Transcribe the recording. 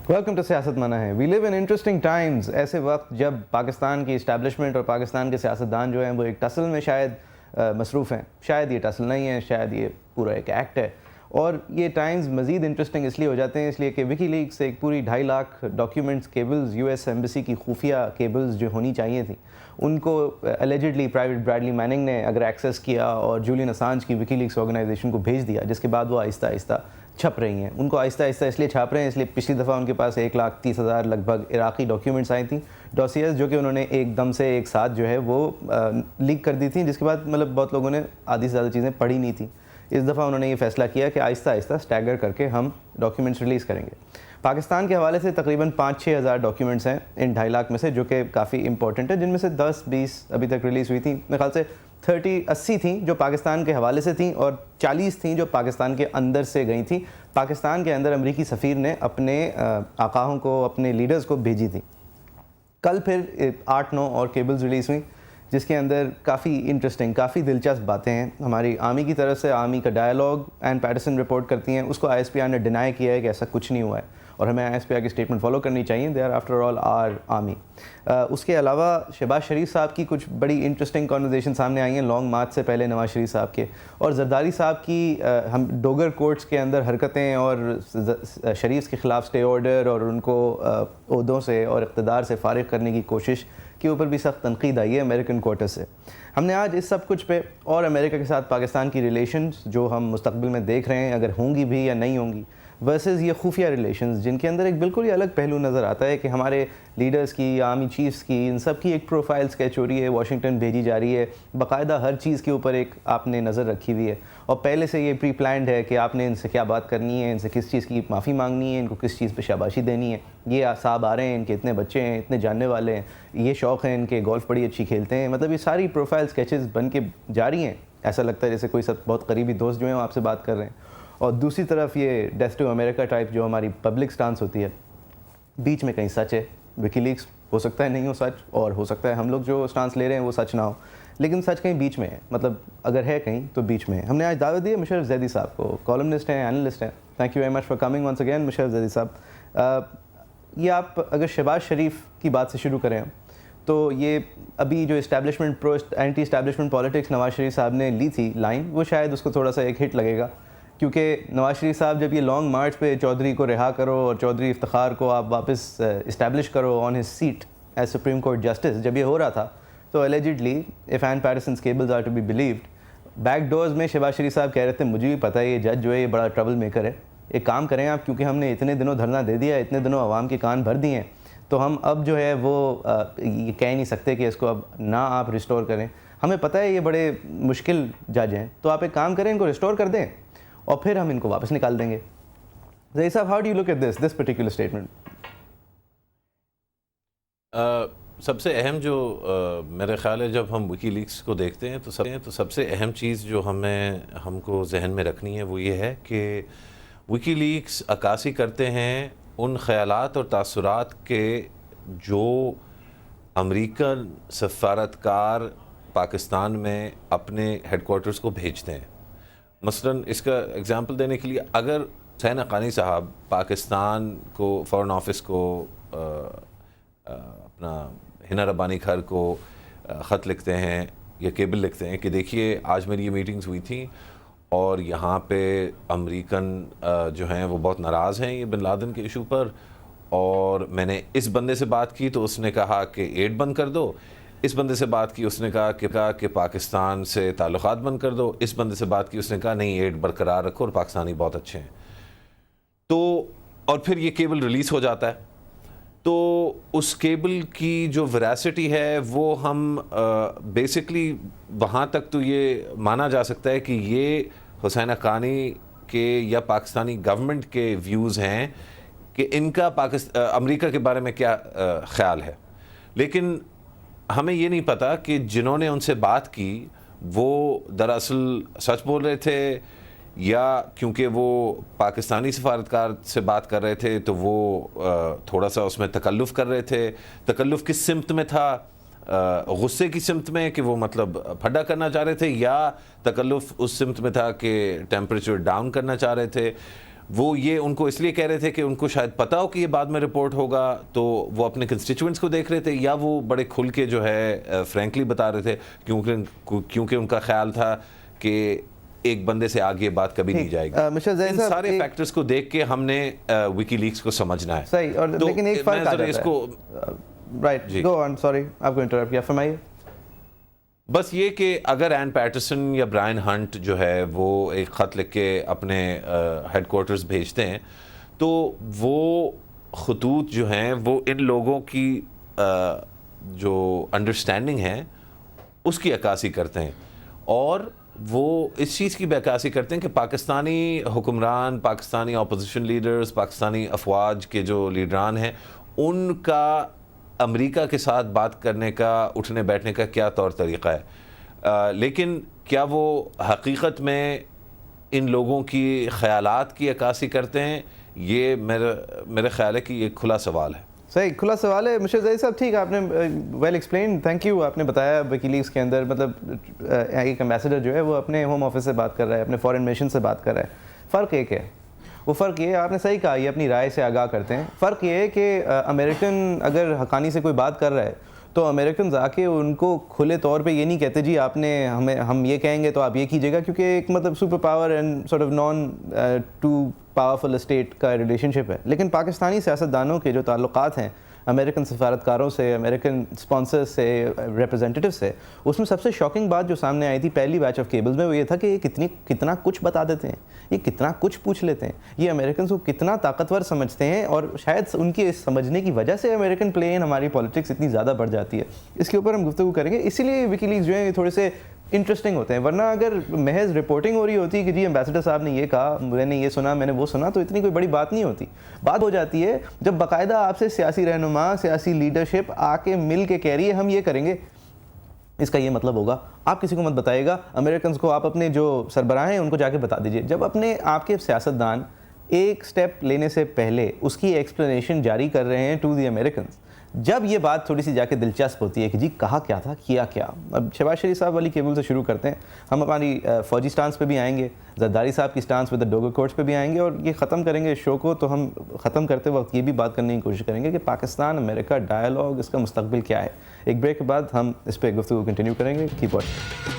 Welcome to سیاست مانا ہے. وی لیو ان انٹرسٹنگ ٹائمز. ایسے وقت جب پاکستان کی اسٹیبلشمنٹ اور پاکستان کے سیاستدان جو ہیں وہ ایک ٹسل میں شاید مصروف ہیں. شاید یہ ٹسل نہیں ہے, شاید یہ پورا ایک ایکٹ ہے. اور یہ ٹائمز مزید انٹرسٹنگ اس لیے ہو جاتے ہیں اس لیے کہ وکی لیکس سے ایک پوری 2.5 lakh documents cables U S embassy کی خفیہ کیبلز جو ہونی چاہیے تھیں ان کو الیجڈلی پرائیویٹ برادلی میننگ نے اگر ایکسیس کیا اور جولین اسانج کی وکی لیکس آرگنائزیشن کو بھیج دیا, جس کے بعد وہ آہستہ آہستہ چھپ رہی ہیں. ان کو آہستہ آہستہ اس لیے چھاپ رہے ہیں اس لیے پچھلی دفعہ ان کے پاس 1,30,000 لگ بھگ عراقی ڈاکیومنٹس آئی تھیں, ڈوسیز, جو کہ انہوں نے ایک دم سے ایک ساتھ جو ہے وہ لیک کر دی تھیں, جس کے بعد مطلب بہت لوگوں نے آدھی سے زیادہ چیزیں پڑھی نہیں تھیں. اس دفعہ انہوں نے یہ فیصلہ کیا کہ آہستہ آہستہ اسٹیگر کر کے ہم ڈاکیومنٹس ریلیز کریں گے. پاکستان کے حوالے سے تقریباً 5-6 ہزار ڈاکیومنٹس ہیں ان 2.5 لاکھ میں سے, جو کہ کافی امپورٹنٹ ہے, جن میں سے 10-20 ابھی تک ریلیز ہوئی تھیں. میرے خیال سے 30-80 تھیں جو پاکستان کے حوالے سے تھیں اور 40 تھیں جو پاکستان کے اندر سے گئی تھیں. پاکستان کے اندر امریکی سفیر نے اپنے آقاؤں کو, اپنے لیڈرز کو بھیجی تھیں. کل پھر 8-9 اور کیبلز ریلیز ہوئیں جس کے اندر کافی انٹرسٹنگ, کافی دلچسپ باتیں ہیں. ہماری آرمی کی طرف سے آرمی کا ڈائلاگ اینڈ پیٹرسن رپورٹ کرتی ہیں, اس کو آئی ایس پی آر نے ڈینائی کیا ہے کہ ایسا کچھ نہیں ہوا ہے اور ہمیں آئی ایس پی آر کی اسٹیٹمنٹ فالو کرنی چاہیے. They are after all our army. اس کے علاوہ شہباز شریف صاحب کی کچھ بڑی انٹرسٹنگ کانورزیشن سامنے آئی ہیں لانگ مارچ سے پہلے نواز شریف صاحب کے, اور زرداری صاحب کی ہم ڈوگر کورٹس کے اندر حرکتیں اور شریف کے خلاف اسٹے آرڈر اور ان کو عہدوں سے اور اقتدار سے فارغ کرنے کی کوشش کے اوپر بھی سخت تنقید آئی ہے امریکن کوارٹر سے. ہم نے آج اس سب کچھ پہ اور امریکہ کے ساتھ پاکستان کی ریلیشنز جو ہم مستقبل میں دیکھ رہے ہیں اگر ہوں گی بھی یا نہیں ہوں گی, ورسز یہ خفیہ ریلیشنز جن کے اندر ایک بالکل ہی الگ پہلو نظر آتا ہے کہ ہمارے لیڈرز کی, آرمی چیفز کی, ان سب کی ایک پروفائل اسکیچ ہو رہی ہے, واشنگٹن بھیجی جا رہی ہے, باقاعدہ ہر چیز کے اوپر ایک آپ نے نظر رکھی ہوئی ہے اور پہلے سے یہ پری پلانڈ ہے کہ آپ نے ان سے کیا بات کرنی ہے, ان سے کس چیز کی معافی مانگنی ہے, ان کو کس چیز پہ شاباشی دینی ہے. یہ صاحب آ رہے ہیں, ان کے اتنے بچے ہیں, اتنے جاننے والے ہیں, یہ شوق ہیں ان کے, گولف بڑی اچھی کھیلتے ہیں. مطلب یہ ساری پروفائل اسکیچز بن کے جاری ہیں. ایسا لگتا ہے جیسے کوئی سب بہت قریبی دوست جو ہیں وہ آپ سے بات کر رہے ہیں. اور دوسری طرف یہ ڈیتھ ٹو امریکہ ٹائپ جو ہماری پبلک سٹانس ہوتی ہے, بیچ میں کہیں سچ ہے. وکی لیکس ہو سکتا ہے نہیں ہو سچ, اور ہو سکتا ہے ہم لوگ جو سٹانس لے رہے ہیں وہ سچ نہ ہو, لیکن سچ کہیں بیچ میں ہے. مطلب اگر ہے کہیں تو بیچ میں ہے. ہم نے آج دعوت دی ہے مشرف زیدی صاحب کو, کالمنسٹ ہیں, اینالسٹ ہیں. Thank you very much for coming once again Musharraf Zaidi sahab. یہ آپ اگر شہباز شریف کی بات سے شروع کریں تو یہ ابھی جو establishment anti establishment politics Nawaz Sharif صاحب نے لی تھی لائن, وہ شاید اس کو تھوڑا سا ایک ہٹ لگے گا, کیونکہ نواز شریف صاحب جب یہ لانگ مارچ پہ چودھری کو رہا کرو اور چودھری افتخار کو آپ واپس اسٹیبلش کرو on his seat as supreme court justice, جب یہ ہو رہا تھا تو allegedly if Anne Patterson's cables are to be believed, back doors میں شہباز شریف صاحب کہہ رہے تھے مجھے بھی پتہ ہے یہ جج جو ہے یہ بڑا ٹربل میکر ہے, ایک کام کریں آپ, کیونکہ ہم نے اتنے دنوں دھرنا دے دیا, اتنے دنوں عوام کے کان بھر دیے ہیں, تو ہم اب جو ہے وہ یہ کہہ نہیں سکتے کہ اس کو اب نہ آپ ریسٹور کریں. ہمیں پتہ ہے یہ بڑے مشکل جج ہیں, تو آپ ایک کام کریں ان کو ریسٹور کر دیں اور پھر ہم ان کو واپس نکال دیں گے. زئی صاحب, how do you look at this particular statement? سب سے اہم جو میرے خیال ہے جب ہم وکی لیکس کو دیکھتے ہیں تو سب سے اہم چیز جو ہم کو ذہن میں رکھنی ہے وہ یہ ہے کہ وکی لیکس عکاسی کرتے ہیں ان خیالات اور تاثرات کے جو امریکن سفارتکار پاکستان میں اپنے ہیڈ کوارٹرز کو بھیجتے ہیں. مثلاً اس کا اگزامپل دینے کے لیے, اگر حسین حقانی صاحب پاکستان کو فارن آفس کو اپنا ہنا ربانی گھر کو خط لکھتے ہیں یا کیبل لکھتے ہیں کہ دیکھیے آج میری یہ میٹنگز ہوئی تھیں اور یہاں پہ امریکن جو ہیں وہ بہت ناراض ہیں یہ بن لادن کے ایشو پر, اور میں نے اس بندے سے بات کی تو اس نے کہا کہ ایڈ بند کر دو, اس بندے سے بات کی اس نے کہا کہ پاکستان سے تعلقات بند کر دو, اس بندے سے بات کی اس نے کہا نہیں ایڈ برقرار رکھو اور پاکستانی بہت اچھے ہیں. تو اور پھر یہ کیبل ریلیز ہو جاتا ہے. تو اس کیبل کی جو ویراسٹی ہے وہ ہم بیسکلی وہاں تک تو یہ مانا جا سکتا ہے کہ یہ حسین حقانی کے یا پاکستانی گورنمنٹ کے ویوز ہیں کہ ان کا امریکہ کے بارے میں کیا خیال ہے. لیکن ہمیں یہ نہیں پتا کہ جنہوں نے ان سے بات کی وہ دراصل سچ بول رہے تھے یا کیونکہ وہ پاکستانی سفارتکار سے بات کر رہے تھے تو وہ تھوڑا سا اس میں تکلف کر رہے تھے. تکلف کس سمت میں تھا؟ غصے کی سمت میں کہ وہ مطلب پھڈا کرنا چاہ رہے تھے, یا تکلف اس سمت میں تھا کہ ٹیمپریچر ڈاؤن کرنا چاہ رہے تھے. وہ یہ ان کو اس لیے کہہ رہے تھے کہ ان کو شاید پتہ ہو کہ یہ بعد میں رپورٹ ہوگا, تو وہ اپنے کنسٹیچوئنٹس کو دیکھ رہے تھے, یا وہ بڑے کھل کے جو ہے فرینکلی بتا رہے تھے کیونکہ ان کا خیال تھا کہ ایک بندے سے آگے یہ بات کبھی نہیں جائے گی. ان سارے فیکٹرز کو دیکھ کے ہم نے وکی لیکس کو سمجھنا ہے. صحیح, اور لیکن ایک فرق آ جاتا ہے. رائٹ, گو آن, سوری آپ کو انٹرپٹ کیا, فرمائیے. بس یہ کہ اگر این پیٹرسن یا برائن ہنٹ جو ہے وہ ایک خط لکھ کے اپنے ہیڈ کوارٹرز بھیجتے ہیں, تو وہ خطوط جو ہیں وہ ان لوگوں کی جو انڈرسٹینڈنگ ہے اس کی عکاسی کرتے ہیں, اور وہ اس چیز کی بھی عکاسی کرتے ہیں کہ پاکستانی حکمران, پاکستانی اپوزیشن لیڈرز, پاکستانی افواج کے جو لیڈران ہیں, ان کا امریکہ کے ساتھ بات کرنے کا, اٹھنے بیٹھنے کا کیا طور طریقہ ہے. لیکن کیا وہ حقیقت میں ان لوگوں کی خیالات کی عکاسی کرتے ہیں, یہ میرا خیال ہے کہ یہ کھلا سوال ہے. صحیح, کھلا سوال ہے. مشرف زئی صاحب ٹھیک, آپ نے ویل ایکسپلین, تھینک یو. آپ نے بتایا وکی لیکس کے اندر مطلب ایک ایمبیسڈر جو ہے وہ اپنے ہوم آفس سے بات کر رہا ہے, اپنے فارن مشن سے بات کر رہا ہے. فرق ایک ہے, وہ فرق یہ ہے, آپ نے صحیح کہا, یہ اپنی رائے سے آگاہ کرتے ہیں. فرق یہ ہے کہ امریکن اگر حقانی سے کوئی بات کر رہا ہے تو امریکنز آ کے ان کو کھلے طور پہ یہ نہیں کہتے جی آپ نے ہم یہ کہیں گے تو آپ یہ کیجیے گا, کیونکہ ایک مطلب super power and sort of non too powerful state کا ریلیشن شپ ہے. لیکن پاکستانی سیاستدانوں کے جو تعلقات ہیں امریکن سفارتکاروں سے, امریکن اسپانسر سے, ریپرزینٹیو سے, اس میں سب سے شاکنگ بات جو سامنے آئی تھی پہلی بیچ آف کیبلز میں وہ یہ تھا کہ یہ کتنا کچھ بتا دیتے ہیں, یہ کتنا کچھ پوچھ لیتے ہیں, یہ امریکنز کو کتنا طاقتور سمجھتے ہیں, اور شاید ان کی اس سمجھنے کی وجہ سے امریکن پلے ان ہماری پالیٹکس اتنی زیادہ بڑھ جاتی ہے. اس کے اوپر ہم گفتگو کریں گے. اسی لیے وکی لیکس جو ہیں تھوڑے سے انٹرسٹنگ ہوتے ہیں, ورنہ اگر محض رپورٹنگ ہو رہی ہوتی کہ جی ایمبیسڈر صاحب نے یہ کہا, میں نے یہ سنا, میں نے وہ سنا, تو اتنی کوئی بڑی بات نہیں ہوتی. بات ہو جاتی ہے جب باقاعدہ آپ سے سیاسی رہنما, سیاسی لیڈرشپ آ کے مل کے کہہ رہی ہے ہم یہ کریں گے, اس کا یہ مطلب ہوگا, آپ کسی کو مت بتائیے گا, امریکنز کو آپ اپنے جو سربراہ ہیں ان کو جا کے بتا دیجئے. جب اپنے آپ کے سیاستدان ایک سٹیپ لینے سے پہلے اس کی ایکسپلینیشن جاری کر رہے ہیں ٹو دی امریکنز, جب یہ بات تھوڑی سی جا کے دلچسپ ہوتی ہے کہ جی کہا کیا تھا, کیا کیا. اب شہباز شریف صاحب والی کیبل سے شروع کرتے ہیں, ہم ہماری فوجی سٹانس پہ بھی آئیں گے, زرداری صاحب کی stance with the Dogar courts پہ بھی آئیں گے, اور یہ ختم کریں گے شو کو. تو ہم ختم کرتے وقت یہ بھی بات کرنے کی کوشش کریں گے کہ پاکستان امریکہ ڈائیلاگ, اس کا مستقبل کیا ہے. ایک بریک کے بعد ہم اس پہ گفتگو کنٹینیو کریں گے. Keep watching.